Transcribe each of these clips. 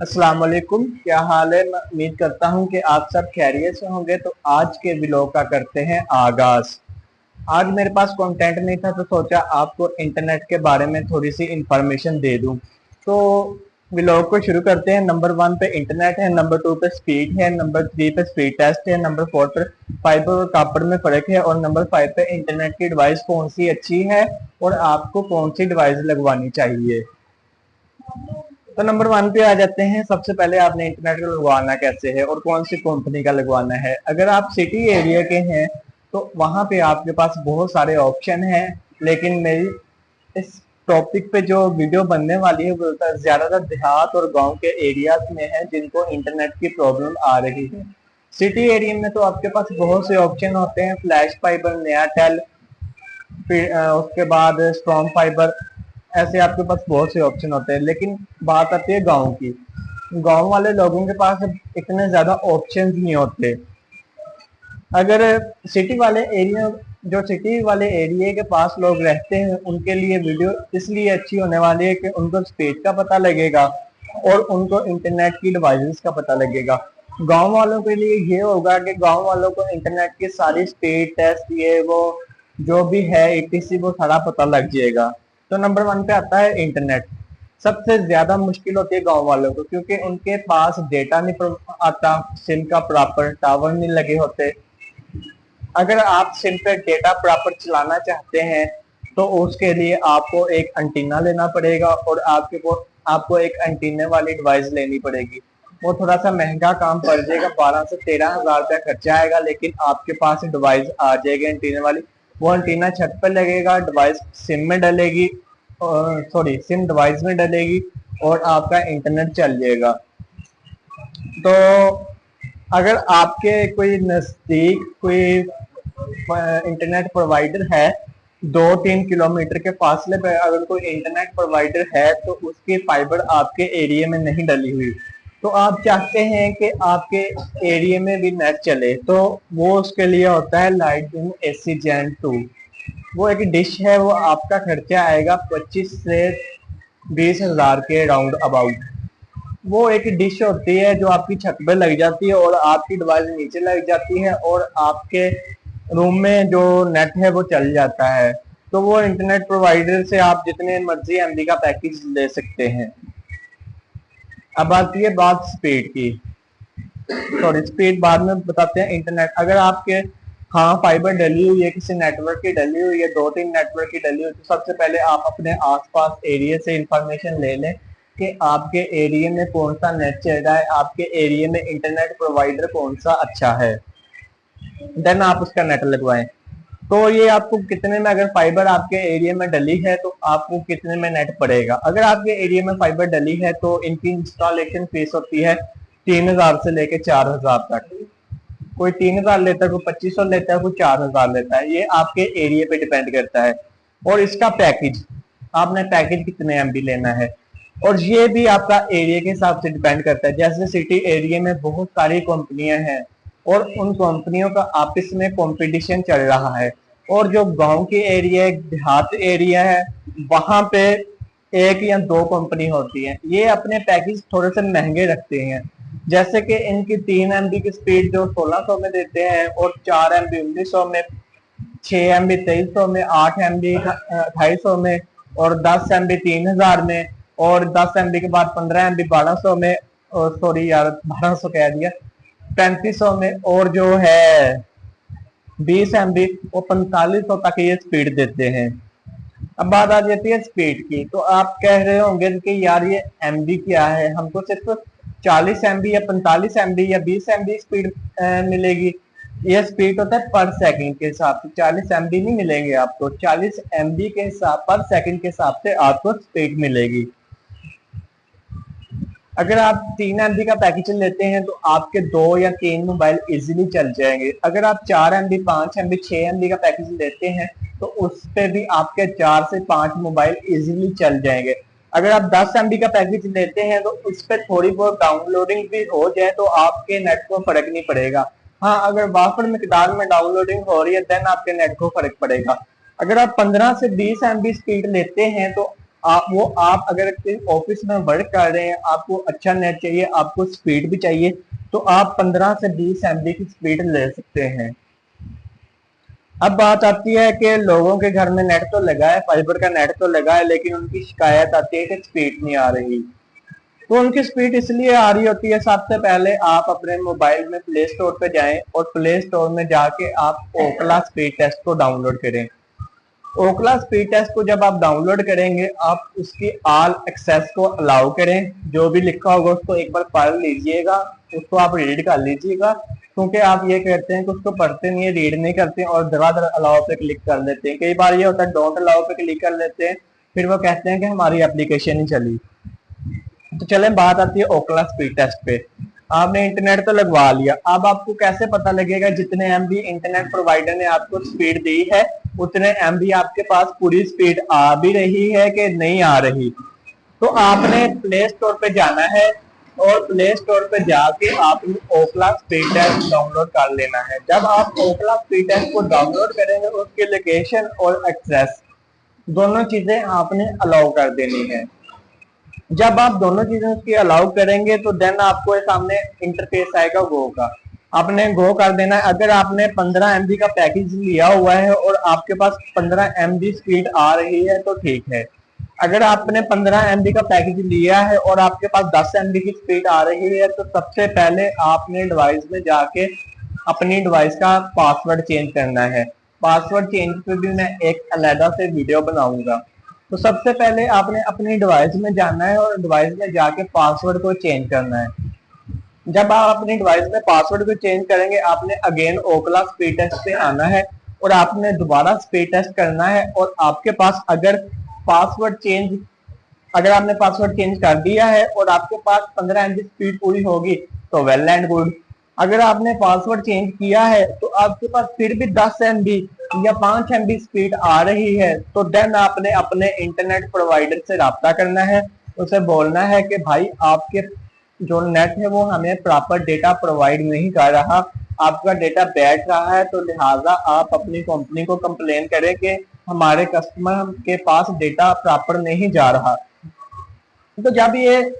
अस्सलाम वालेकुम, क्या हाल है। मैं उम्मीद करता हूँ कि आप सब खैरियत से होंगे। तो आज के व्लॉग का करते हैं आगाज। आज मेरे पास कंटेंट नहीं था तो सोचा आपको इंटरनेट के बारे में थोड़ी सी इंफॉर्मेशन दे दूं। तो व्लॉग को शुरू करते हैं। नंबर 1 पे इंटरनेट है, नंबर 2 पे स्पीड है, नंबर 3 पे स्पीड टेस्ट है, नंबर 4 पे फाइबर और कॉपर में फर्क है, और नंबर 5 पे इंटरनेट की डिवाइस कौन सी अच्छी है और आपको कौन सी डिवाइस लगवानी चाहिए। तो नंबर 1 पे आ जाते हैं। सबसे पहले आपने इंटरनेट को लगवाना कैसे है और कौन सी कंपनी का लगवाना है। अगर आप सिटी एरिया के हैं तो वहां पे आपके पास बहुत सारे ऑप्शन हैं, लेकिन मेरी इस टॉपिक पे जो वीडियो बनने वाली है वो ज्यादातर देहात और गांव के एरियाज में है जिनको इंटरनेट की प्रॉब्लम आ रही है। सिटी एरिया में तो आपके पास बहुत से ऑप्शन होते हैं, फ्लैश फाइबर, नया टेल, फिर उसके बाद स्ट्रॉन्ग फाइबर। ऐसे आपके पास बहुत से ऑप्शन होते हैं, लेकिन बात आती है गांव की। गांव वाले लोगों के पास इतने ज्यादा ऑप्शंस नहीं होते। अगर सिटी वाले एरिया जो सिटी वाले एरिया के पास लोग रहते हैं उनके लिए वीडियो इसलिए अच्छी होने वाली है कि उनको स्पीड का पता लगेगा और उनको इंटरनेट की डिवाइसेस का पता लगेगा। गांव वालों के लिए ये होगा कि गांव वालों को इंटरनेट की सारी स्पीड टेस्ट ये वो जो भी है etc वो सारा पता लग जाएगा। तो नंबर 1 पे आता है इंटरनेट। सबसे ज्यादा मुश्किल होती है गांव वालों को, क्योंकि उनके पास डेटा नहीं आता, सिम का प्रॉपर टावर नहीं लगे होते। अगर आप सिम पे डेटा प्रॉपर चलाना चाहते हैं तो उसके लिए आपको एक एंटीना लेना पड़ेगा और आपको एक एंटीने वाली डिवाइस लेनी पड़ेगी। वो थोड़ा सा महंगा काम पड़ जाएगा, 12 से 13 हजार रुपया खर्चा आएगा, लेकिन आपके पास डिवाइस आ जाएगी एंटीने वाली। वो एंटीना छत पर लगेगा, डिवाइस सिम में डलेगी, सॉरी सिम डिवाइस में डलेगी और आपका इंटरनेट चल जाएगा। तो अगर आपके कोई नजदीक कोई इंटरनेट प्रोवाइडर है, 2-3 किलोमीटर के फासले पे अगर कोई इंटरनेट प्रोवाइडर है तो उसकी फाइबर आपके एरिया में नहीं डली हुई, तो आप चाहते हैं कि आपके एरिया में भी नेट चले, तो वो उसके लिए होता है लाइटनिंग एसी जेन 2। वो एक डिश है, वो आपका खर्चा आएगा 25 से 20 हजार के राउंड अबाउट। वो एक डिश होती है जो आपकी छत पे लग जाती है और आपकी डिवाइस नीचे लग जाती है और आपके रूम में जो नेट है वो चल जाता है। तो वो इंटरनेट प्रोवाइडर से आप जितने मर्जी एमबी का पैकेज ले सकते हैं। अब आती है बात स्पीड की। सॉरी, स्पीड बाद में बताते हैं। इंटरनेट अगर आपके हाँ फाइबर डली हुई है, किसी नेटवर्क की डली हुई है, 2-3 नेटवर्क की डली हुई है, तो सबसे पहले आप अपने आसपास एरिया से इंफॉर्मेशन ले लें कि आपके एरिया में कौन सा नेट चल रहा है, आपके एरिया में इंटरनेट प्रोवाइडर कौन सा अच्छा है, देन आप उसका नेट लगवाएं। तो ये आपको कितने में, अगर फाइबर आपके एरिया में डली है तो आपको कितने में नेट पड़ेगा। अगर आपके एरिया में फाइबर डली है तो इनकी इंस्टॉलेशन फीस होती है 3,000 से लेके 4,000 तक। कोई 3,000 लेता है, कोई 2,500 लेता है, कोई 4,000 लेता है। ये आपके एरिया पे डिपेंड करता है। और इसका पैकेज, आपने पैकेज कितने एमबी लेना है, और ये भी आपका एरिया के हिसाब से डिपेंड करता है। जैसे सिटी एरिया में बहुत सारी कंपनियां हैं और उन कंपनियों का आपस में कंपटीशन चल रहा है, और जो गांव के एरिया, देहात एरिया है, वहां पे एक या दो कंपनी होती है। ये अपने पैकेज थोड़े से महंगे रखते हैं। जैसे कि इनकी 3 MB की स्पीड जो 1600 में देते हैं, और 4 MB 1900 में, 6 MB 2300 में, 8 MB 2800 में, और 10 MB 3,000 में, और 10 MB के बाद 15 MB 1200 में, सॉरी यार 1200 कह दिया, 3500 में, और जो है 20 MB वो 4500 तक ये स्पीड देते हैं। अब बात आ जाती है स्पीड की। तो आप कह रहे होंगे कि यार ये एमबी क्या है, हमको सिर्फ 40 MB या 45 MB या 20 MB स्पीड मिलेगी। ये स्पीड होता है पर सेकंड के हिसाब से, 40 MB नहीं मिलेंगे आपको, 40 MB के हिसाब पर सेकंड के हिसाब से आपको स्पीड मिलेगी। अगर आप 3 MB का पैकेज लेते हैं तो आपके 2 या 3 मोबाइल इजीली चल जाएंगे। अगर आप 4 MB 5 MB 6 MB का पैकेज लेते हैं तो उस पे भी आपके 4 से 5 मोबाइल इजीली चल जाएंगे। अगर आप 10 MB का पैकेज लेते हैं तो उस पर थोड़ी बहुत डाउनलोडिंग भी हो जाए तो आपके नेट को फर्क नहीं पड़ेगा। हाँ, अगर वाफर मिकदार में डाउनलोडिंग हो रही है देन आपके नेट को फर्क पड़ेगा। अगर आप 15 से 20 MB स्पीड लेते हैं तो आप अगर ऑफिस में वर्क कर रहे हैं, आपको अच्छा नेट चाहिए, आपको स्पीड भी चाहिए, तो आप 15 से 20 MB की स्पीड ले सकते हैं। अब बात आती है कि लोगों के घर में नेट तो लगा है, फाइबर का नेट तो लगा है, लेकिन उनकी शिकायत आती है कि स्पीड नहीं आ रही। तो उनकी स्पीड इसलिए आ रही होती है, सबसे पहले आप अपने मोबाइल में प्ले स्टोर पे जाएं और प्ले स्टोर में जाके आप ओकला स्पीड टेस्ट को डाउनलोड करें। ओकला स्पीड टेस्ट को जब आप डाउनलोड करेंगे, आप उसकी ऑल एक्सेस को अलाउ करें। जो भी लिखा होगा उसको एक बार पढ़ लीजिएगा, उसको आप रीड कर लीजिएगा, क्योंकि आप ये कहते हैं कि उसको पढ़ते नहीं है, रीड नहीं करते और धड़ाधड़ अलाउ पे क्लिक कर लेते हैं। कई बार ये होता है डोंट अलाउ पे क्लिक कर लेते हैं, फिर वो कहते हैं कि हमारी एप्लीकेशन ही चली। तो चले बात आती है ओकला स्पीड टेस्ट पे। आपने इंटरनेट तो लगवा लिया, अब आपको कैसे पता लगेगा जितने MB इंटरनेट प्रोवाइडर ने आपको स्पीड दी है उतने MB आपके पास पूरी स्पीड आ भी रही है कि नहीं आ रही? तो आपने प्ले स्टोर पे जाना है और प्ले स्टोर पे जाके आपने ओकला स्पीड टेस्ट डाउनलोड कर लेना है। जब आप ओकला स्पीड टेस्ट को डाउनलोड करेंगे, उसकी लोकेशन और एक्सेस दोनों चीजें आपने अलाउ कर देनी है। जब आप दोनों चीजें उसकी अलाउ करेंगे तो देन आपको सामने इंटरफेस आएगा गो का, आपने गो कर देना है। अगर आपने 15 MB का पैकेज लिया हुआ है और आपके पास 15 MB स्पीड आ रही है तो ठीक है। अगर आपने 15 MB का पैकेज लिया है और आपके पास 10 MB की स्पीड आ रही है, तो सबसे पहले आपने डिवाइस में जाके अपनी डिवाइस का पासवर्ड चेंज करना है। पासवर्ड चेंज पे भी मैं एक अलग से वीडियो बनाऊंगा। तो सबसे पहले आपने अपनी डिवाइस में जाना है और डिवाइस में जाके पासवर्ड को चेंज करना है। जब आप अपनी डिवाइस में पासवर्ड को चेंज करेंगे, आपने अगेन ओकला स्पीड टेस्ट पे आना है और आपने दोबारा स्पीड टेस्ट करना है। और आपके पास अगर आपने पासवर्ड चेंज कर दिया है और आपके पास 15 MB स्पीड पूरी होगी तो वेल एंड गुड। अगर आपने पासवर्ड चेंज किया है तो आपके पास फिर भी 10 MB या 5 MB स्पीड आ रही है, तो देन आपने अपने इंटरनेट प्रोवाइडर से राब्ता करना है, उसे बोलना है कि भाई आपके जो नेट है वो हमें प्रॉपर डेटा प्रोवाइड नहीं कर रहा, आपका डेटा बैठ रहा है, तो लिहाजा आप अपनी कंपनी को कंप्लेन करें कि हमारे कस्टमर के पास डेटा प्रॉपर नहीं जा रहा। तो जब ये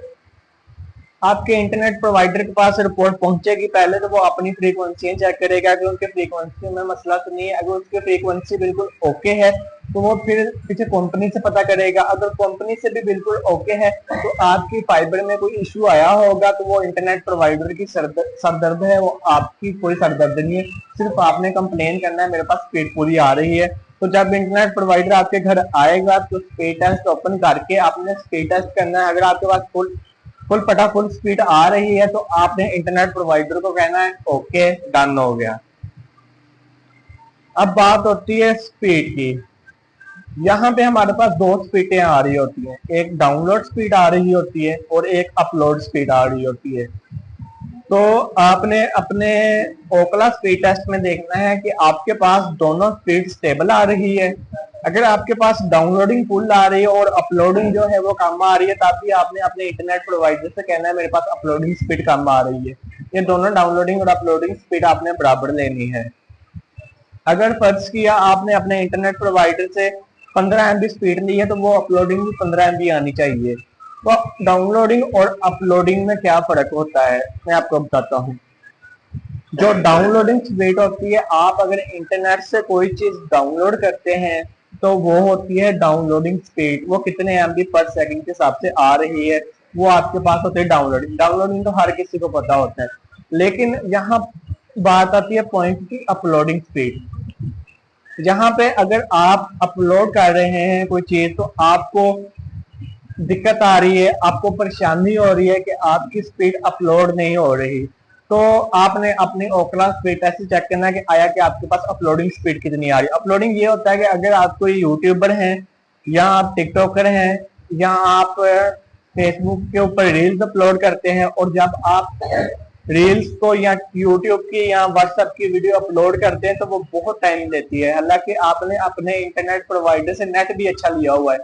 आपके इंटरनेट प्रोवाइडर के पास रिपोर्ट पहुंचेगी, पहले तो वो अपनी फ्रीक्वेंसी चेक करेगा कि उनके फ्रीक्वेंसी में मसला तो नहीं है। अगर उसकी फ्रीक्वेंसी बिल्कुल ओके है तो वो फिर पीछे कंपनी से पता करेगा। अगर कंपनी से भी बिल्कुल ओके है तो आपकी फाइबर में कोई इश्यू आया होगा, तो वो इंटरनेट प्रोवाइडर की सरदर्द है, वो आपकी कोई सरदर्द नहीं है। सिर्फ आपने कंप्लेन करना है मेरे पास स्पीड पूरी आ रही है। तो जब इंटरनेट प्रोवाइडर आपके घर आएगा तो स्पीड टेस्ट ओपन करके आपने स्पीड टेस्ट करना है। अगर आपके पास फुल स्पीड आ रही है तो आपने इंटरनेट प्रोवाइडर को कहना है ओके डन हो गया। अब बात होती है स्पीड की। यहाँ पे हमारे पास दो स्पीडें आ रही होती हैं, एक डाउनलोड स्पीड आ रही होती है और एक अपलोड स्पीड आ रही होती है। तो आपने अपने ओकला स्पीड टेस्ट में देखना है कि आपके पास दोनों स्पीड स्टेबल आ रही है। अगर आपके पास डाउनलोडिंग फुल आ रही है और अपलोडिंग जो है वो कम आ रही है, तब भी आपने अपने इंटरनेट प्रोवाइडर से कहना है मेरे पास अपलोडिंग स्पीड कम आ रही है। ये दोनों डाउनलोडिंग और अपलोडिंग स्पीड आपने बराबर लेनी है। अगर फर्ज किया आपने अपने इंटरनेट प्रोवाइडर से 15 MB स्पीड ली है तो वो अपलोडिंग भी 15 MB आनी चाहिए। तो डाउनलोडिंग और अपलोडिंग में क्या फर्क होता है मैं आपको बताता हूँ। जो डाउनलोडिंग स्पीड होती है, आप अगर इंटरनेट से कोई चीज डाउनलोड करते हैं तो वो होती है डाउनलोडिंग स्पीड। वो कितने MB पर सेकंड के हिसाब से आ रही है वो आपके पास होती है डाउनलोडिंग तो हर किसी को पता होता है। लेकिन यहाँ बात आती है पॉइंट की अपलोडिंग स्पीड। यहाँ पे अगर आप अपलोड कर रहे हैं कोई चीज तो आपको दिक्कत आ रही है, आपको परेशानी हो रही है कि आपकी स्पीड अपलोड नहीं हो रही, तो आपने अपनी ओकला स्पीड टेस्ट चेक करना है कि आया कि आपके पास अपलोडिंग स्पीड कितनी आ रही है। अपलोडिंग ये होता है कि अगर आप कोई यूट्यूबर हैं या आप टिकटॉकर हैं या आप फेसबुक के ऊपर रील्स अपलोड करते हैं और जब आप रील्स को या यूट्यूब की या व्हाट्सएप की वीडियो अपलोड करते हैं तो वो बहुत टाइम लेती है। हालांकि आपने अपने इंटरनेट प्रोवाइडर से नेट भी अच्छा लिया हुआ है,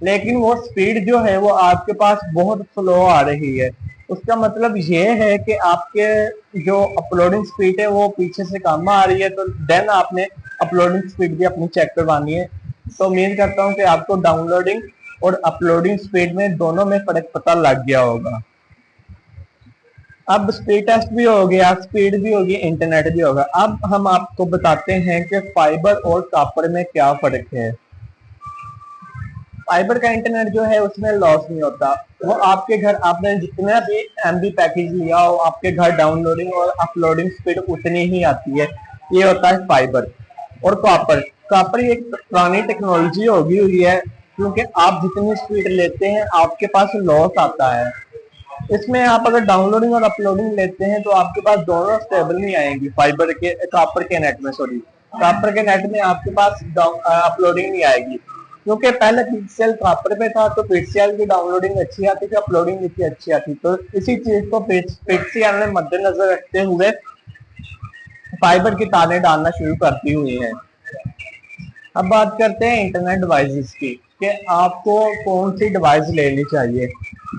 लेकिन वो स्पीड जो है वो आपके पास बहुत स्लो आ रही है। उसका मतलब ये है कि आपके जो अपलोडिंग स्पीड है वो पीछे से कम आ रही है, तो देन आपने अपलोडिंग स्पीड भी अपनी चेक करवानी है। तो उम्मीद करता हूँ कि आपको डाउनलोडिंग और अपलोडिंग स्पीड में दोनों में फर्क पता लग गया होगा। अब स्पीड टेस्ट भी हो गया, स्पीड भी होगी, इंटरनेट भी होगा। अब हम आपको बताते हैं कि फाइबर और कॉपर में क्या फर्क है। फाइबर का इंटरनेट जो है उसमें लॉस नहीं होता, वो आपके घर आपने जितना भी एमबी पैकेज लिया हो आपके घर डाउनलोडिंग और अपलोडिंग स्पीड उतनी ही आती है। ये होता है फाइबर। और कॉपर, कॉपर एक पुरानी टेक्नोलॉजी होगी हुई है, क्योंकि आप जितनी स्पीड लेते हैं आपके पास लॉस आता है। इसमें आप अगर डाउनलोडिंग और अपलोडिंग लेते हैं तो आपके पास दोनों स्टेबल नहीं आएंगी। फाइबर के कॉपर के नेट में, सॉरी, कॉपर के नेट में आपके पास अपलोडिंग नहीं आएगी, क्योंकि पहले पिक्सेल कॉपर पे था तो पिक्सेल की डाउनलोडिंग अच्छी आती थी, अपलोडिंग इतनी अच्छी आती। तो इसी चीज को पिक्सेल ने मद्देनजर रखते हुए फाइबर की तारें डालना शुरू करती हुई है। अब बात करते हैं इंटरनेट डिवाइसेस की, कि आपको कौन सी डिवाइस लेनी चाहिए।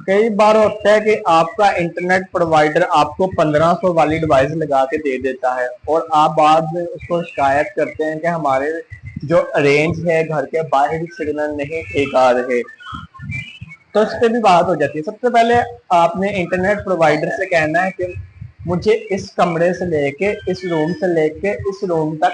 कई बार होता है कि आपका इंटरनेट प्रोवाइडर आपको 1500 वाली डिवाइस लगा के दे देता है और आप बाद में उसको शिकायत करते हैं कि हमारे जो रेंज है घर के बाहर सिग्नल नहीं ठीक आ रहे। तो इस पर भी बात हो जाती है। सबसे पहले आपने इंटरनेट प्रोवाइडर से कहना है कि मुझे इस कमरे से लेके इस रूम से लेके इस रूम तक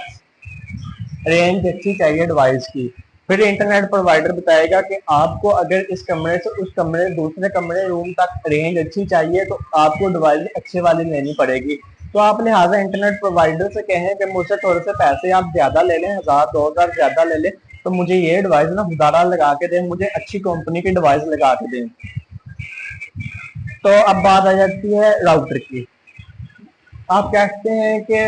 रेंज अच्छी चाहिए डिवाइस की। फिर इंटरनेट प्रोवाइडर बताएगा कि आपको अगर इस कमरे से उस कमरे दूसरे कमरे रूम तक रेंज अच्छी चाहिए तो आपको डिवाइस अच्छे वाली लेनी पड़ेगी। तो आप लिहाजा इंटरनेट प्रोवाइडर से कहें कि मुझसे थोड़े से पैसे आप ज्यादा ले लें, 1000-2000 ज्यादा ले लें, तो मुझे ये डिवाइस ना गुजारा लगा के दें, मुझे अच्छी कंपनी की डिवाइस लगा के दें। तो अब बात आ जाती है राउटर की। आप कहते हैं कि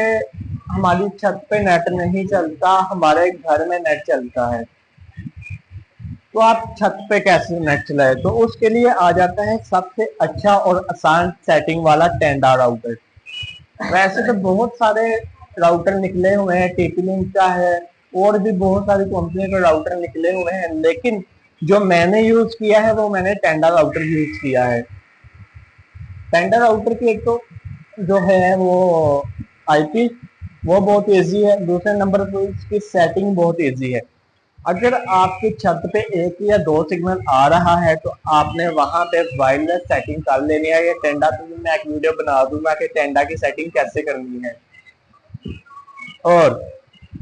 हमारी छत पे नेट नहीं चलता, हमारे घर में नेट चलता है, तो आप छत पे कैसे नेट चलाए। तो उसके लिए आ जाता है सबसे अच्छा और आसान सेटिंग वाला टेंडा राउटर। वैसे तो बहुत सारे राउटर निकले हुए हैं, टीपी लिंक का है और भी बहुत सारी कंपनी के राउटर निकले हुए हैं, लेकिन जो मैंने यूज किया है वो मैंने टेंडा राउटर यूज किया है। टेंडा राउटर की एक तो जो है वो आईपी वो बहुत इजी है, दूसरे नंबर पर इसकी सेटिंग बहुत इजी है। अगर आपकी छत पे एक या दो सिग्नल आ रहा है तो आपने वहां पे वायरलेस सेटिंग कर लेनी है। ये टेंडा पे मैं एक वीडियो बना दूंगा कि टेंडा की सेटिंग कैसे करनी है। और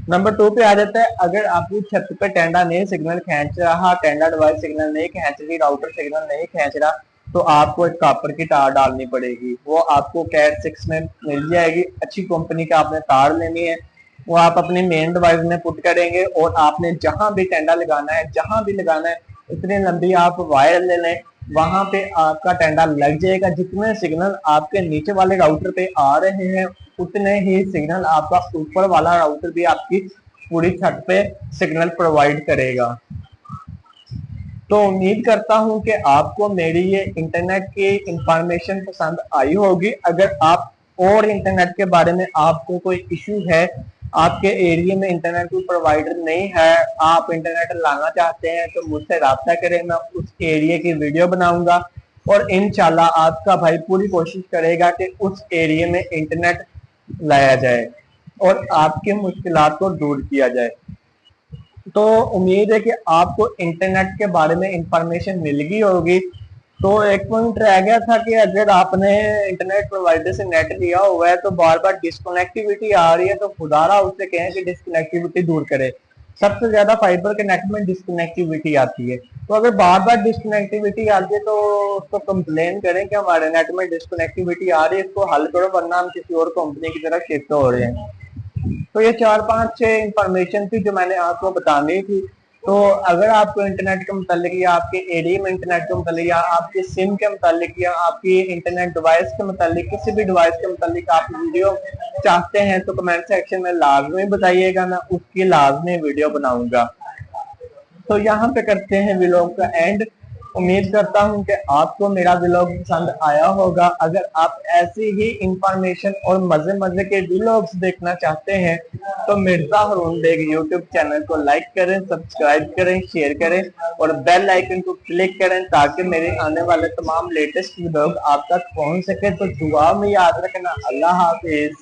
नंबर 2 पे आ जाता है, अगर आपकी छत पे टेंडा नहीं सिग्नल खींच रहा, टेंडा डिवाइस सिग्नल नहीं खींच रही, राउटर सिग्नल नहीं खींच रहा, तो आपको एक कॉपर की तार डालनी पड़ेगी। वो आपको कैट 6 में मिल जाएगी, अच्छी कंपनी का आपने तार लेनी है। वो आप अपनी मेन डिवाइस में पुट करेंगे और आपने जहां भी टेंडा लगाना है, जहां भी लगाना है, इतनी लंबी आप वायर ले लें, वहां पे आपका टेंडा लग जाएगा। जितने सिग्नल आपके नीचे वाले राउटर पे आ रहे हैं उतने ही सिग्नल आपका ऊपर वाला राउटर भी आपकी पूरी छत पे सिग्नल प्रोवाइड करेगा। तो उम्मीद करता हूं कि आपको मेरी ये इंटरनेट की इंफॉर्मेशन पसंद आई होगी। अगर आप और इंटरनेट के बारे में आपको कोई इश्यू है, आपके एरिया में इंटरनेट कोई प्रोवाइडर नहीं है, आप इंटरनेट लाना चाहते हैं, तो मुझसे राब्ता करें, मैं उस एरिया की वीडियो बनाऊंगा और इंशाल्लाह आपका भाई पूरी कोशिश करेगा कि उस एरिया में इंटरनेट लाया जाए और आपकी मुश्किलात को दूर किया जाए। तो उम्मीद है कि आपको इंटरनेट के बारे में इंफॉर्मेशन मिल गई होगी। तो एक पॉइंट रह गया था कि अगर आपने इंटरनेट प्रोवाइडर से नेट लिया हुआ है तो बार बार डिस्कनेक्टिविटी आ रही है, तो खुदारा उससे कहें कि डिस्कनेक्टिविटी दूर करे। सबसे ज्यादा फाइबर के नेट में डिस्कनेक्टिविटी आती है। तो अगर बार बार डिस्कनेक्टिविटी आती है तो उसको कंप्लेन करें कि हमारे नेट में डिस्कनेक्टिविटी आ रही है, इसको हल करो, वरना हम किसी और कंपनी की तरफ शिफ्ट हो रहे हैं। तो ये 4-5-6 इंफॉर्मेशन थी जो मैंने आपको बतानी थी। तो अगर आपको इंटरनेट के मुतालिक या आपके एरिया में इंटरनेट के मुतालिक या आपके सिम के मुतालिक या आपकी इंटरनेट डिवाइस के मुतालिक, किसी भी डिवाइस के मुतालिक आप वीडियो चाहते हैं तो कमेंट सेक्शन में लाजमी बताइएगा, मैं उसकी लाजमी वीडियो बनाऊंगा। तो यहाँ पे करते हैं व्लॉग का एंड। उम्मीद करता हूँ कि आपको मेरा व्लॉग पसंद आया होगा। अगर आप ऐसी ही इंफॉर्मेशन और मजे मजे के व्लॉग्स देखना चाहते हैं तो मिर्जा हारून बेग यूट्यूब चैनल को लाइक करें, सब्सक्राइब करें, शेयर करें और बेल आइकन को क्लिक करें ताकि मेरे आने वाले तमाम लेटेस्ट व्लॉग आप तक पहुंच सके। तो दुआ में याद रखना। अल्लाह हाफिज।